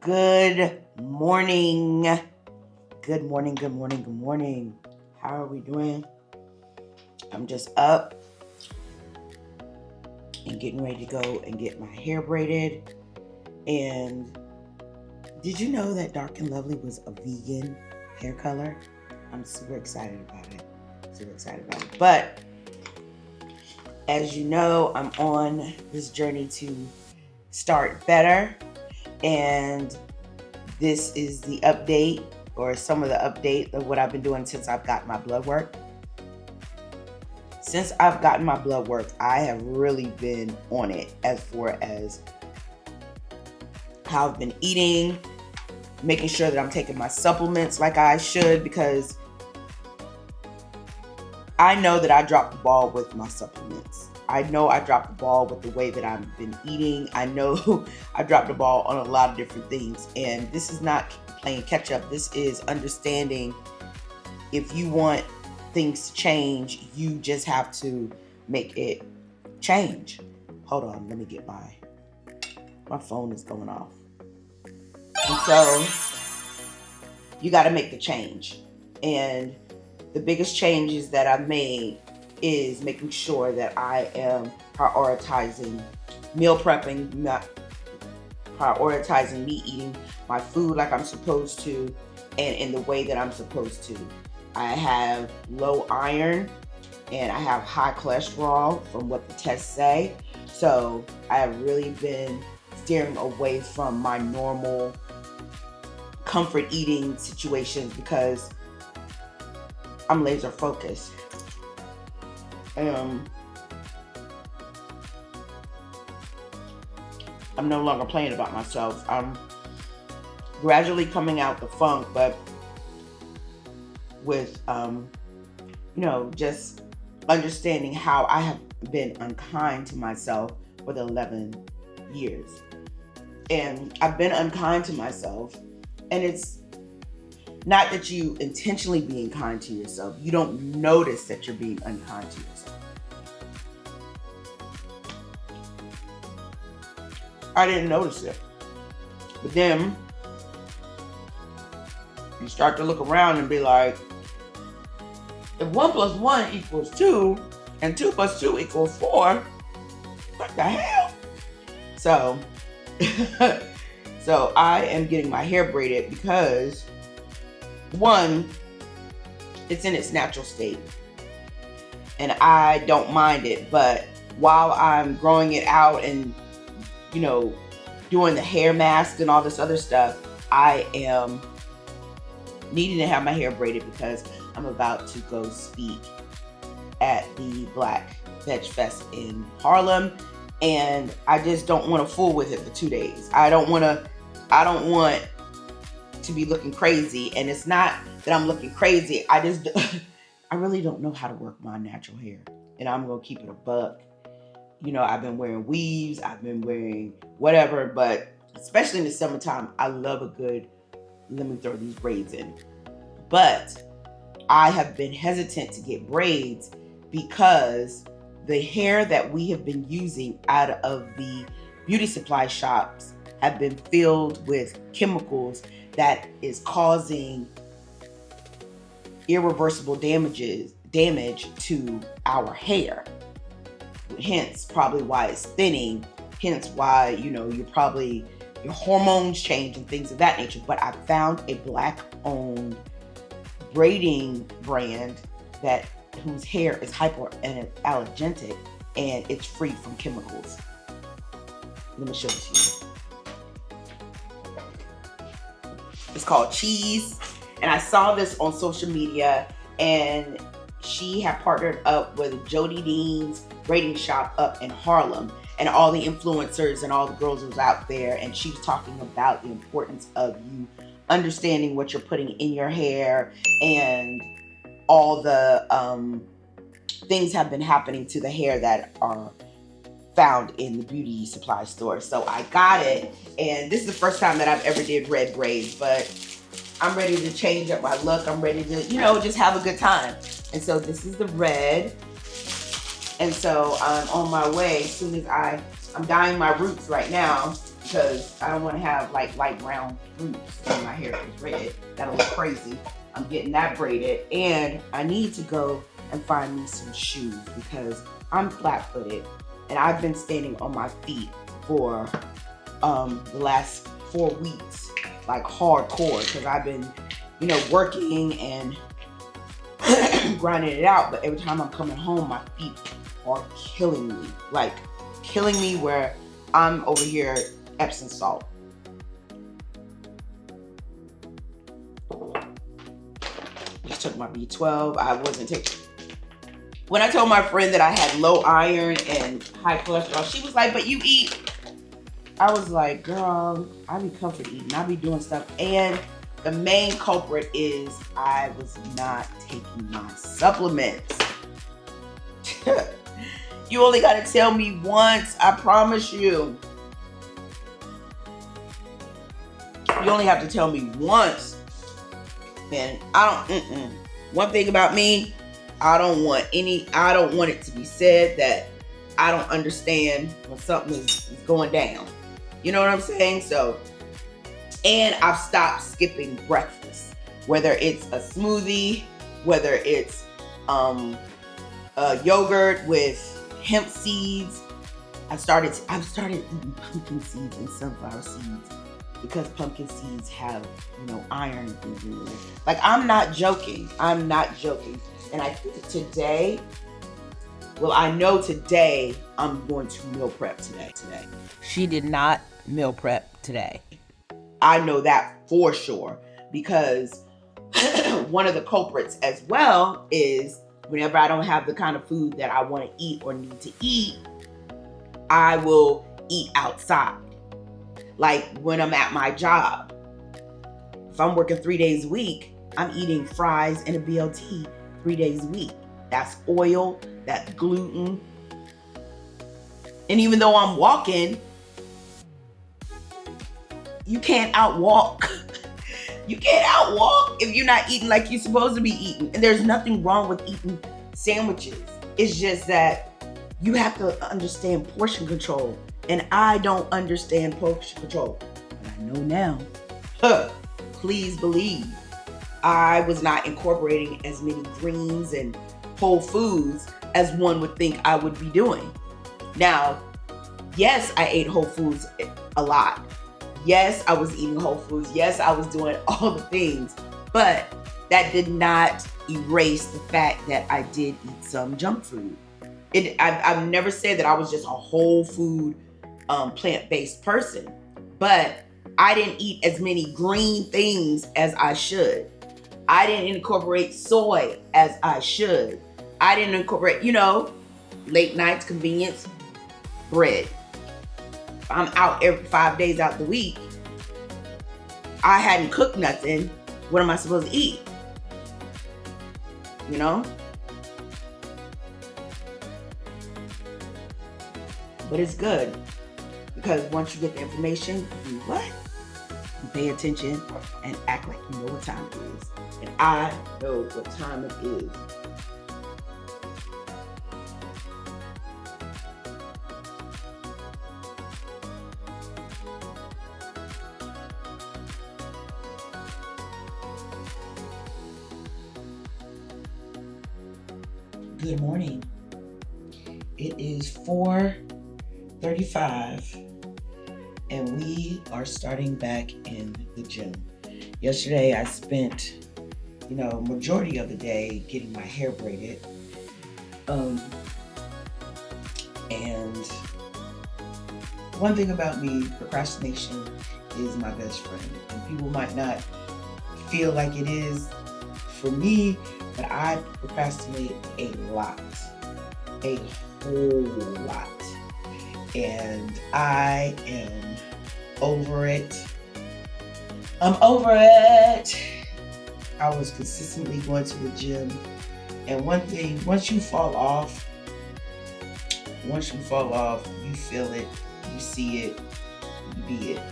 Good morning. Good morning, good morning, good morning. How are we doing? I'm just up and getting ready to go and get my hair braided. And did you know that Dark and Lovely was a vegan hair color? I'm super excited about it. But as you know, I'm on this journey to start better. And this is the update, or some of the update of what I've been doing since I've got my blood work. Since I've gotten my blood work, I have really been on it as far as how I've been eating, making sure that I'm taking my supplements like I should, because I know that I dropped the ball with my supplements. I know I dropped the ball with the way that I've been eating. I know I dropped the ball on a lot of different things. And this is not playing catch up. This is understanding if you want things to change, you just have to make it change. Hold on, let me get my phone is going off. And so you got to make the change. And the biggest changes that I've made is making sure that I am prioritizing meal prepping, not prioritizing me eating my food like I'm supposed to and in the way that I'm supposed to. I have low iron and I have high cholesterol from what the tests say. So I have really been steering away from my normal comfort eating situations because I'm laser focused. I'm no longer playing about myself. I'm gradually coming out the funk, but with, just understanding how I have been unkind to myself for the 11 years. And I've been unkind to myself, and it's not that you intentionally being kind to yourself. You don't notice that you're being unkind to yourself. I didn't notice it. But then you start to look around and be like, if 1 + 1 = 2 and 2 + 2 = 4, what the hell? So, so I am getting my hair braided because, one, it's in its natural state and I don't mind it, but while I'm growing it out and doing the hair mask and all this other stuff, I am needing to have my hair braided because I'm about to go speak at the Black Veg Fest in Harlem, and I just don't want to fool with it for 2 days. I don't want to be looking crazy, and it's not that I'm looking crazy. I really don't know how to work my natural hair, and I'm gonna keep it a buck. I've been wearing weaves, I've been wearing whatever, but especially in the summertime, I love a good, let me throw these braids in. But I have been hesitant to get braids because the hair that we have been using out of the beauty supply shops have been filled with chemicals that is causing irreversible damage to our hair. Hence probably why it's thinning, hence why your hormones change and things of that nature. But I found a Black owned braiding brand whose hair is hypoallergenic and it's free from chemicals. Let me show it to you. It's called Cheese, and I saw this on social media, and she had partnered up with Jody Dean's braiding shop up in Harlem, and all the influencers and all the girls was out there, and she was talking about the importance of you understanding what you're putting in your hair, and all the things have been happening to the hair that are found in the beauty supply store. So I got it, and this is the first time that I've ever did red braids, but I'm ready to change up my look. I'm ready to, just have a good time. And so this is the red. And so I'm on my way. As soon as I'm dyeing my roots right now, because because I don't want to have like light brown fruits in my hair is red. That'll look crazy. I'm getting that braided, and I need to go and find me some shoes because I'm flat-footed and I've been standing on my feet for the last 4 weeks, like hardcore, because I've been, you know, working and grinding it out. But every time I'm coming home, my feet are killing me, like killing me, where I'm over here Epsom salt. Just took my B12. I wasn't taking. When I told my friend that I had low iron and high cholesterol, she was like, "But you eat." I was like, "Girl, I be comfort eating. I be doing stuff." And the main culprit is I was not taking my supplements. You only got to tell me once. I promise you. You only have to tell me once. And I don't, one thing about me, I don't want it to be said that I don't understand when something is going down. You know what I'm saying? So, and I've stopped skipping breakfast, whether it's a smoothie, whether it's yogurt with hemp seeds. I've started eating pumpkin seeds and sunflower seeds because pumpkin seeds have, you know, iron and things in there. Like, I'm not joking. I'm not joking. And I think today, well, I know today I'm going to meal prep today. She did not meal prep today. I know that for sure, because one of the culprits as well is whenever I don't have the kind of food that I want to eat or need to eat, I will eat outside. Like when I'm at my job, if I'm working 3 days a week, I'm eating fries and a BLT 3 days a week. That's oil, that's gluten. And even though I'm walking, you can't outwalk. You can't outwalk if you're not eating like you're supposed to be eating. And there's nothing wrong with eating sandwiches. It's just that you have to understand portion control. And I don't understand portion control. But I know now. Please believe I was not incorporating as many greens and whole foods as one would think I would be doing. Now, yes, I ate whole foods a lot. Yes, I was eating whole foods. Yes, I was doing all the things. But that did not erase the fact that I did eat some junk food. I've never said that I was just a whole food, plant-based person. But I didn't eat as many green things as I should. I didn't incorporate soy as I should. I didn't incorporate, late nights, convenience, bread. I'm out every 5 days out the week. I hadn't cooked nothing. What am I supposed to eat? But it's good because once you get the information, you what? You pay attention and act like you know what time it is. And I know what time it is. Good morning. It is 4:35 and we are starting back in the gym. Yesterday I spent, majority of the day getting my hair braided. And one thing about me, procrastination is my best friend. And people might not feel like it is for me, but I procrastinate a lot, a whole lot. And I am over it. I'm over it. I was consistently going to the gym. And one thing, once you fall off, you feel it, you see it, you be it.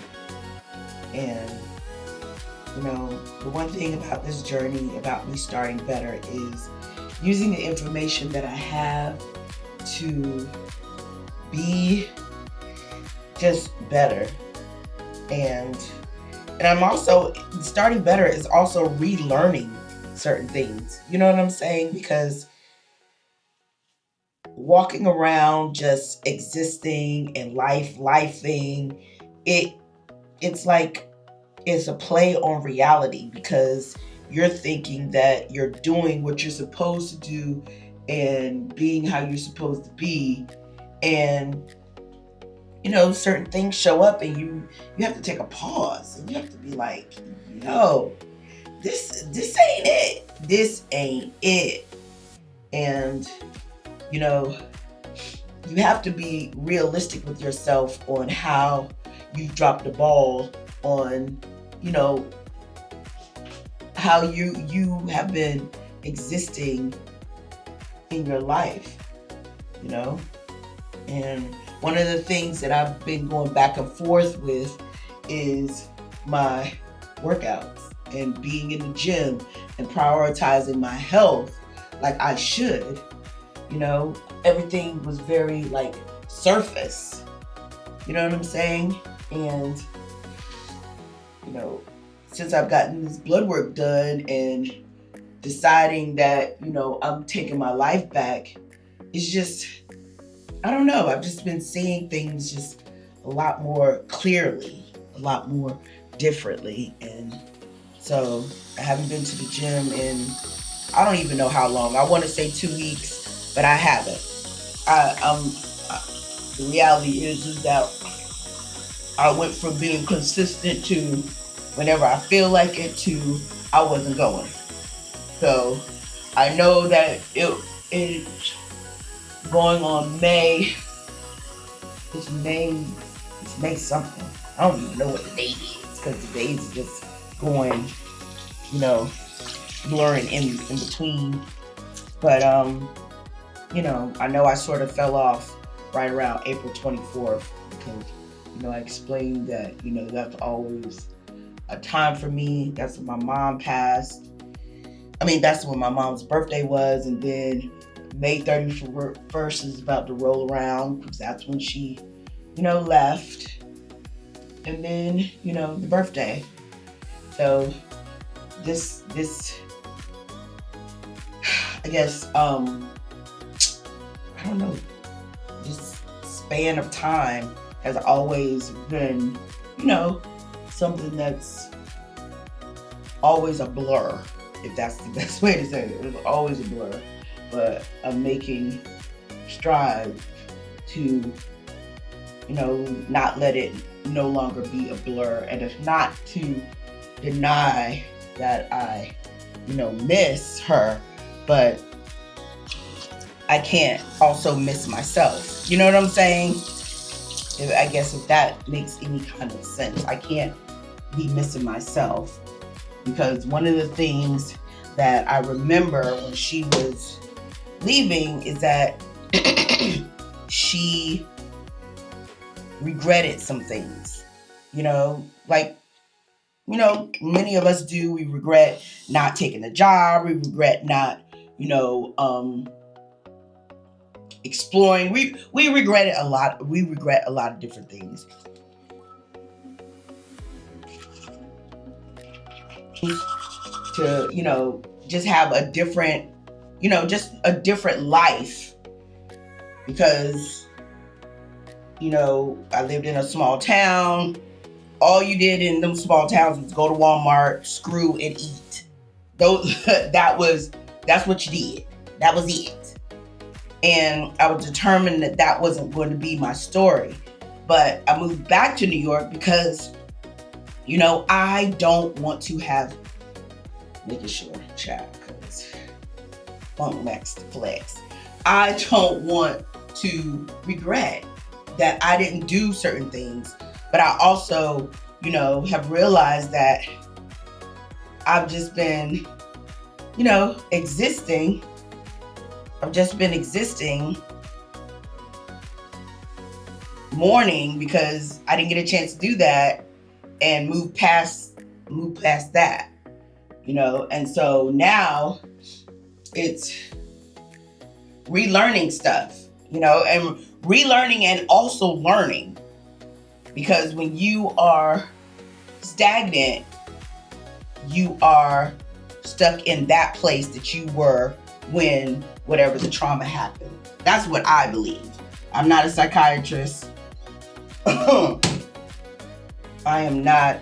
And the one thing about this journey, about me starting better, is using the information that I have to be just better. And I'm also starting better is also relearning certain things. You know what I'm saying? Because walking around just existing and lifing, it's like it's a play on reality, because you're thinking that you're doing what you're supposed to do and being how you're supposed to be, and certain things show up and you have to take a pause and you have to be like, yo, this ain't it. This ain't it. And you have to be realistic with yourself on how you dropped the ball on, how you have been existing in your life, and one of the things that I've been going back and forth with is my workouts and being in the gym and prioritizing my health like I should. Everything was very like surface. You know what I'm saying? And since I've gotten this blood work done and deciding that, I'm taking my life back, it's just, I don't know. I've just been seeing things just a lot more clearly, a lot more differently. And so I haven't been to the gym in, I don't even know how long. I want to say 2 weeks, but I haven't. The reality is that I went from being consistent to whenever I feel like it to I wasn't going. So I know that it's going on May. It's May something. I don't even know what the date is, because the days are just going, blurring in between. But I know I sort of fell off right around April 24th, because I explained that that's always a time for me. That's when my mom passed. That's when my mom's birthday was, and then May 31st is about to roll around, because that's when she, left. And then, the birthday. So this, I guess, I don't know, this span of time has always been, something that's always a blur, if that's the best way to say it. It's always a blur. But I'm making strides to, not let it no longer be a blur. And it's not to deny that I, miss her, but I can't also miss myself. You know what I'm saying? I guess if that makes any kind of sense. I can't be missing myself, because one of the things that I remember when she was leaving is that she regretted some things, many of us do. We regret not taking a job. We regret not, exploring. We regret it a lot. We regret a lot of different things. To, just have a different, just a different life, because, I lived in a small town. All you did in them small towns was go to Walmart, screw, and eat. That's what you did. That was it. And I was determined that that wasn't going to be my story. But I moved back to New York because, I don't want to have, making sure, chat, because funk max flex. I don't want to regret that I didn't do certain things. But I also, have realized that I've just been, existing. I've just been existing, mourning, because I didn't get a chance to do that and move past that, And so now it's relearning stuff, and relearning and also learning. Because when you are stagnant, you are stuck in that place that you were when whatever the trauma happened. That's what I believe. I'm not a psychiatrist. I am not,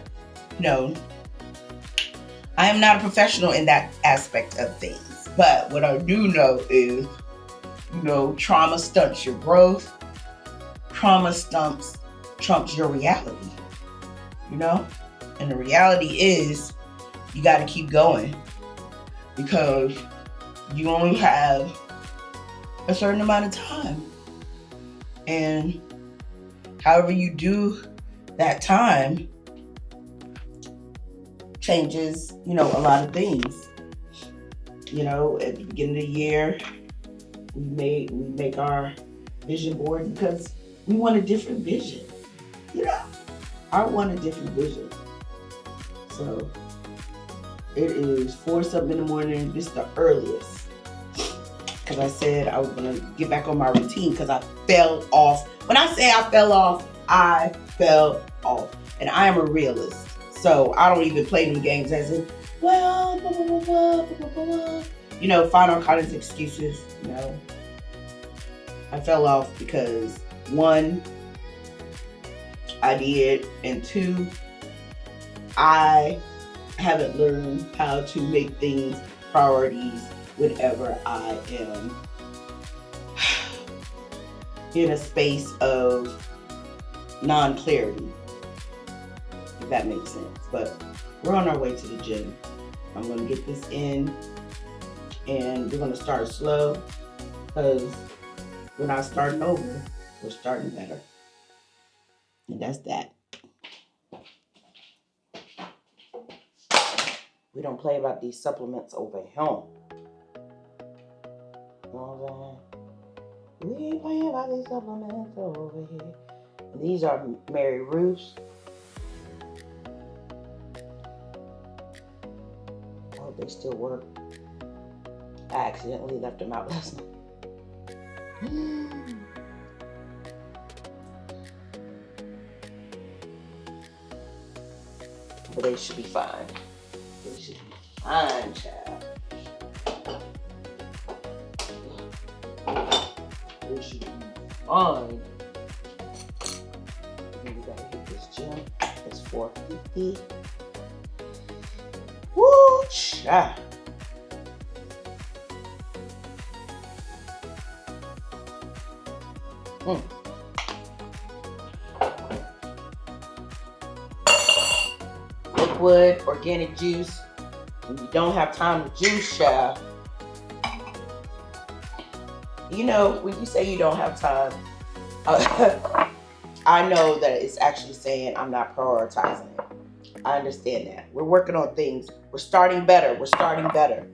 I am not a professional in that aspect of things. But what I do know is, trauma stunts your growth. Trauma trumps your reality, And the reality is, you got to keep going because you only have a certain amount of time. And however you do that time changes, a lot of things. At the beginning of the year, we make our vision board because we want a different vision. I want a different vision. So it is 4-something in the morning. This is the earliest. Because I said I was going to get back on my routine because I fell off. When I say I fell off, I fell off. And I am a realist. So I don't even play them games as in, well, blah, blah, blah, blah, blah, blah. Find all kinds of excuses. I fell off because 1, I did, and 2, I haven't learned how to make things priorities whenever I am in a space of non-clarity, if that makes sense. But we're on our way to the gym. I'm going to get this in, and we're going to start slow because we're not starting over, we're starting better. And that's that. We don't play about these supplements over here. You know what I'm saying? We ain't playing about these supplements over here. And these are Mary Ruth's. I hope they still work. I accidentally left them out last night. But they should be fine. They should be fine, child. They should be fine. And we gotta hit this gym. It's 450. Woo, child. Liquid organic juice. When you don't have time to juice, child. When you say you don't have time, I know that it's actually saying I'm not prioritizing it. I understand that. We're working on things. We're starting better. We're starting better.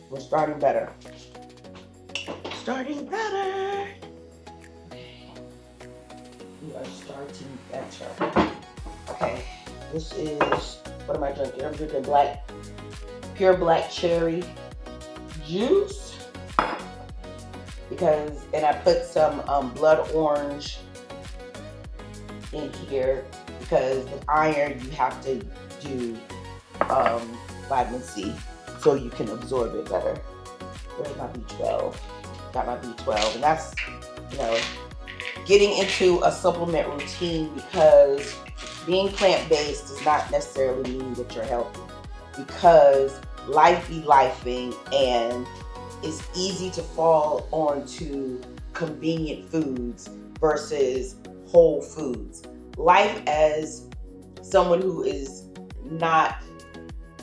We're starting better. Starting better. We are starting better. Okay, this is, what am I drinking? I'm drinking pure black cherry juice. And I put some blood orange in here because with iron you have to do vitamin C so you can absorb it better. Where's my B12? Got my B12, and that's, getting into a supplement routine because being plant-based does not necessarily mean that you're healthy, because life be lifing and it's easy to fall onto convenient foods versus whole foods. Life as someone who is not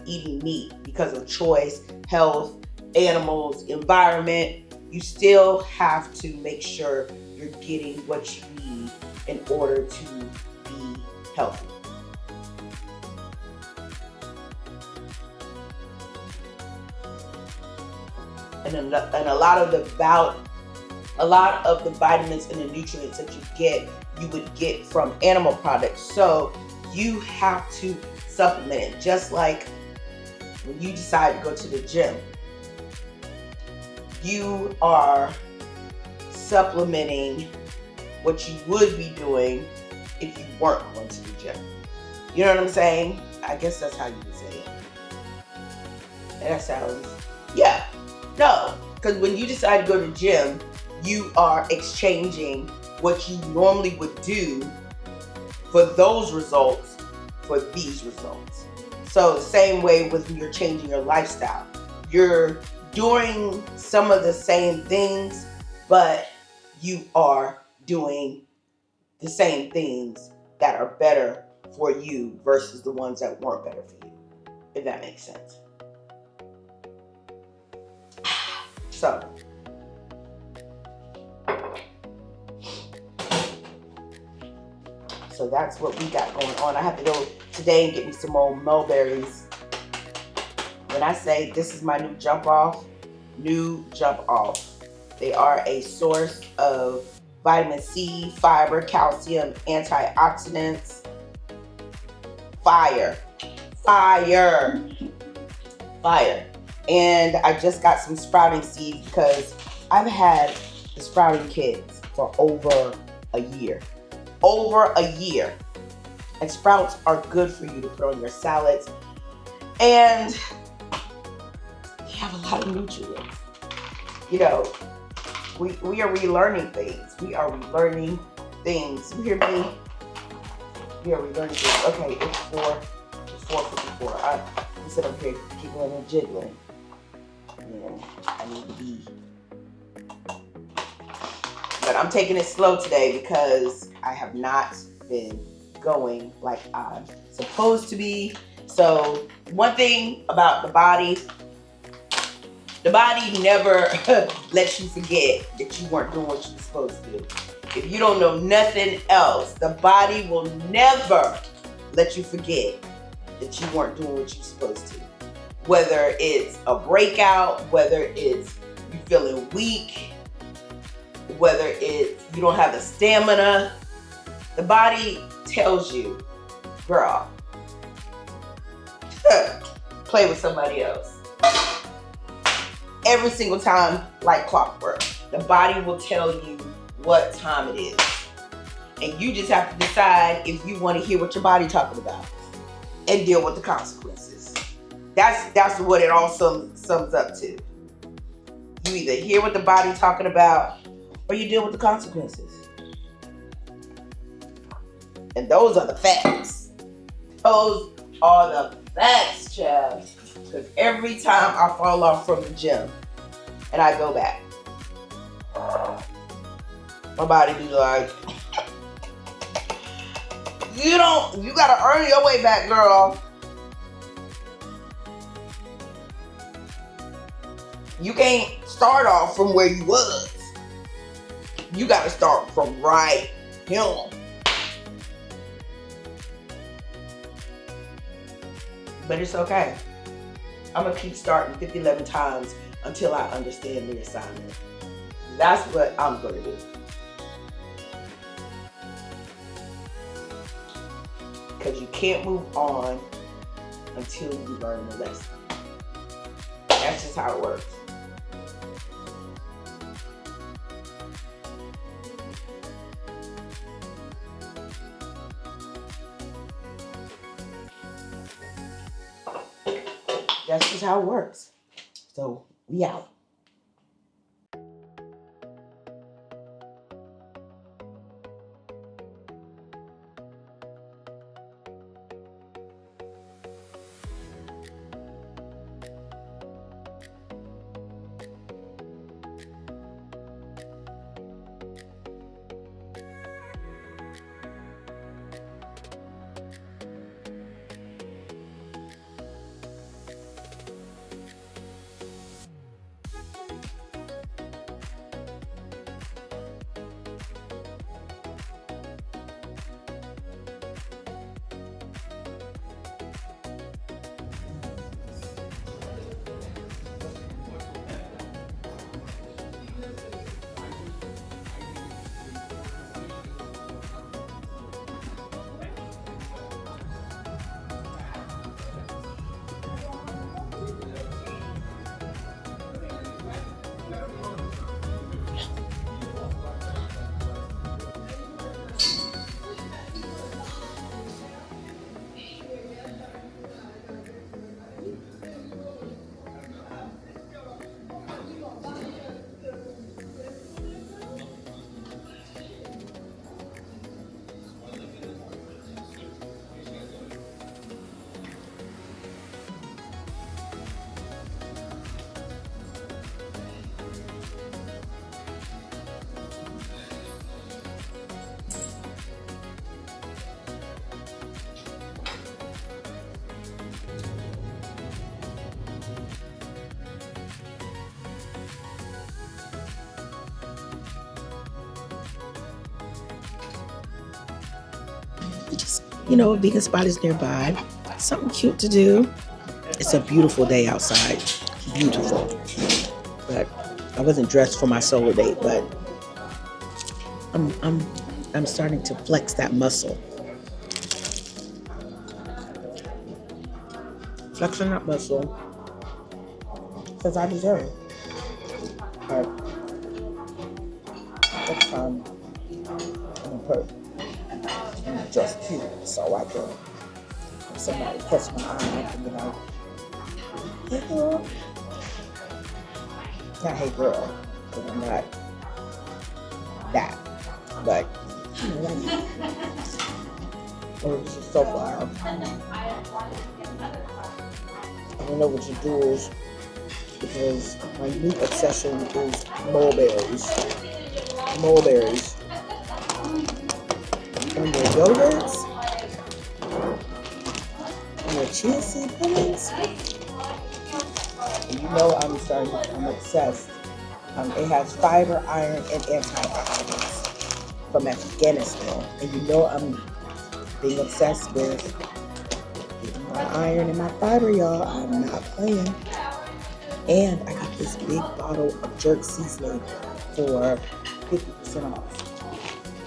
eating meat because of choice, health, animals, environment, you still have to make sure you're getting what you need in order to be healthy. And a lot of the vitamins and the nutrients that you would get from animal products. So you have to supplement it, just like when you decide to go to the gym. You are supplementing what you would be doing if you weren't going to the gym. gym. You know what I'm saying? I guess that's how you would say it. And that sounds, yeah. No, because when you decide to go to the gym, you are exchanging what you normally would do for those results for these results. So the same way with when you're changing your lifestyle. You're doing some of the same things, but you are doing the same things that are better for you versus the ones that weren't better for you, if that makes sense. So that's what we got going on. I have to go today and get me some more mulberries. When I say this is my new jump off, they are a source of vitamin C, fiber, calcium, antioxidants. Fire. And I just got some sprouting seeds because I've had the sprouting kits for over a year. And sprouts are good for you to put on your salads. And they have a lot of nutrients. You know, we are relearning things. You hear me? We are relearning things. Okay, it's 4:54. I sit up here giggling and jiggling. And I need to be. But I'm taking it slow today because I have not been going like I'm supposed to be. So one thing about the body never lets you forget that you weren't doing what you were supposed to do. If you don't know nothing else, the body will never let you forget that you weren't doing what you were supposed to. Whether it's a breakout, whether it's you feeling weak, whether it's you don't have the stamina, the body tells you, girl, play with somebody else. Every single time, like clockwork, the body will tell you what time it is. And you just have to decide if you want to hear what your body's talking about and deal with the consequences. That's what it all sums up to. You either hear what the body's talking about or you deal with the consequences. And those are the facts. Those are the facts, child. Because every time I fall off from the gym and I go back, my body be like, you gotta earn your way back, girl. You can't start off from where you was. You gotta start from right here. But it's okay. I'm gonna keep starting 50-11 times until I understand the assignment. That's what I'm gonna do. Because you can't move on until you learn the lesson. That's just how it works. That's just how it works. So, we out. just, a vegan spot is nearby. Something cute to do. It's a beautiful day outside. Beautiful. But I wasn't dressed for my solo date, but I'm starting to flex that muscle. Flexing that muscle because I deserve it. But next time I'm gonna put just cute so I can, if somebody catch my eye, I can be like, hey girl. Not hey girl, because I'm not that. But oh, this is so far. I don't know what your duels, because my new obsession is mulberries. Mulberries. And their yogurts. And their chia seed puddings. And I'm obsessed. It has fiber, iron, and antioxidants from Afghanistan. And I'm being obsessed with getting my iron and my fiber, y'all. I'm not playing. And I got this big bottle of jerk seasoning for 50% off.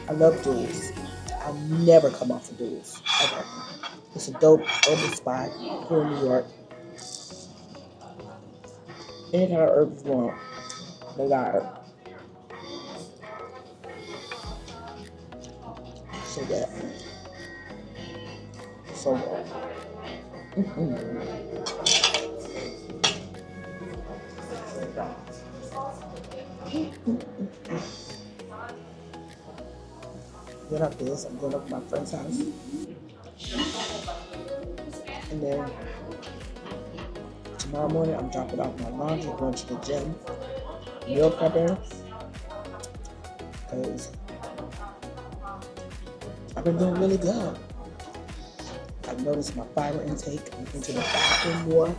I love duels. I'll never come off of duels, ever. It's a dope urban spot here in New York. Any kind of herbs you want, they got it. So good. So good. Then after this, I'm going up to my friend's house. And then tomorrow morning, I'm dropping off my laundry, going to the gym, meal prepping. Because I've been doing really good. I've noticed my fiber intake. I'm into the bathroom more.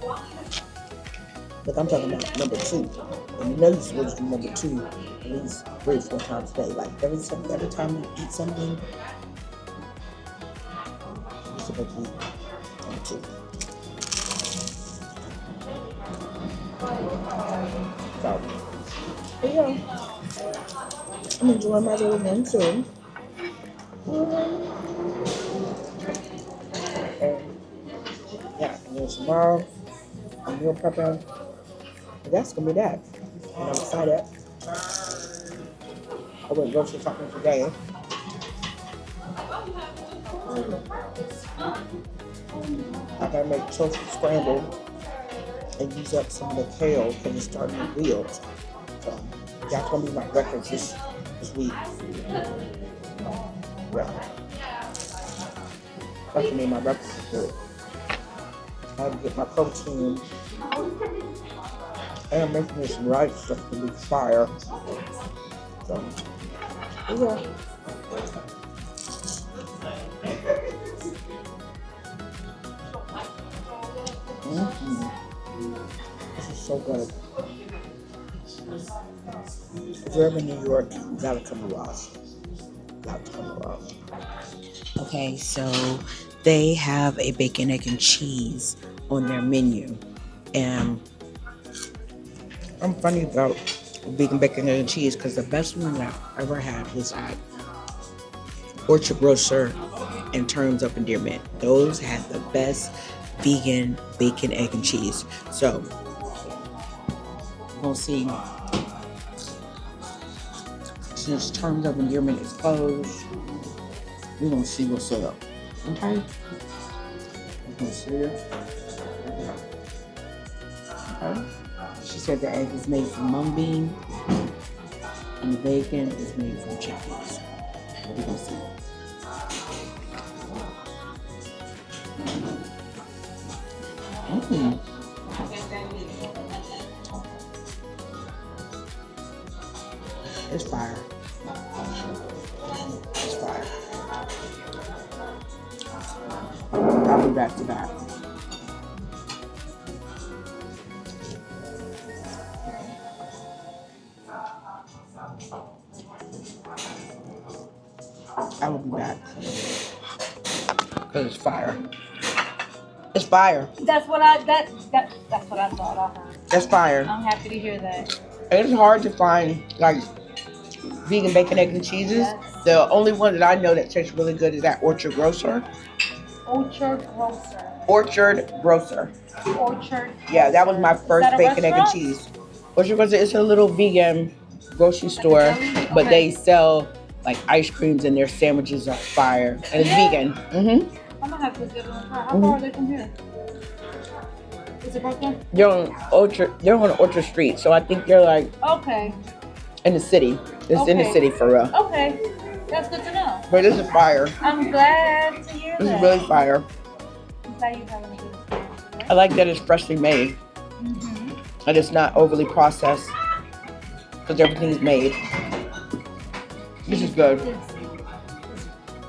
But I'm talking about number 2. And you're supposed to do number 2 at least 3 or 4 times a day. Like every time you eat something, you're supposed to eat number 2. So, but yeah, I'm enjoying my little one too. And then tomorrow, I'm meal prepping. And that's gonna be that. And I'm excited. I went grocery shopping today. I gotta make toast scrambled and use up some of the kale because it's starting to wilt. So that's gonna be my breakfast this week. Yeah. That's gonna be my breakfast this week. I have to get my protein. And I'm making this rice that's gonna be fire. So yeah. This is so good. If you're ever in New York, you gotta come to WASN. Okay, so they have a bacon, egg, and cheese on their menu. And I'm funny about vegan bacon, egg, and cheese because the best one that I ever had was at Orchard Grocer in terms of endearment. Those had the best vegan bacon, egg, and cheese. So we'll see. Since terms of endearment is closed, we're gonna see what's up. Okay? We're gonna see it. Okay. She said the egg is made from mung bean and the bacon is made from chickpeas. We're gonna see. It's fire. It's fire. I'll be back to that. I will be back. fire. It's fire. That's what I that's what I thought. That's fire. I'm happy to hear that. It's hard to find like vegan bacon, eggs, and cheeses. Yes. The only one that I know that tastes really good is that Orchard Grocer. Orchard Grocer. Orchard Grocer. Orchard. Yeah, that was my first bacon, egg, and restaurant? cheese. Orchard Grocer is a little vegan grocery store, deli? but Okay. they sell like ice creams and their sandwiches are fire. And it's Yeah. vegan. I'm gonna have to give them a try. How far are they from here? Is it Brooklyn? They're on Orchard Street, so I think they're like Okay. in the city. It's in the Okay. city for real. Okay. That's good to know. But this is fire. I'm glad to hear This that. is really fire. I'm glad you're having a good experience. I like that it's freshly made and it's not overly processed because everything's made. This is good. It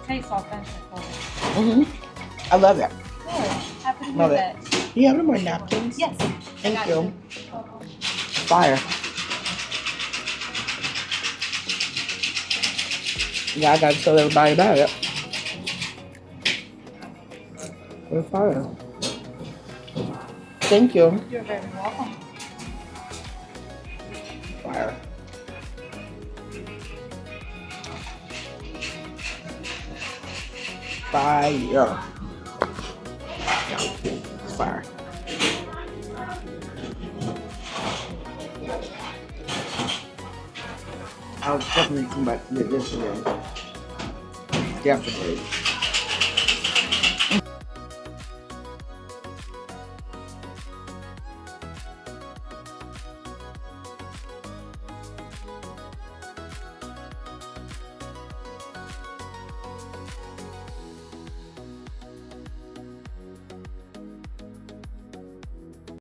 tastes authentic. I love it. Good. Happy to hear Love it. that. Do you have any more napkins? Yes. Thank I got you. Fire. Yeah, I gotta tell everybody about it. It's fire. Thank you. You're very welcome. Fire. Fire. Yeah, it's fire. I'll definitely come back to this again. Definitely.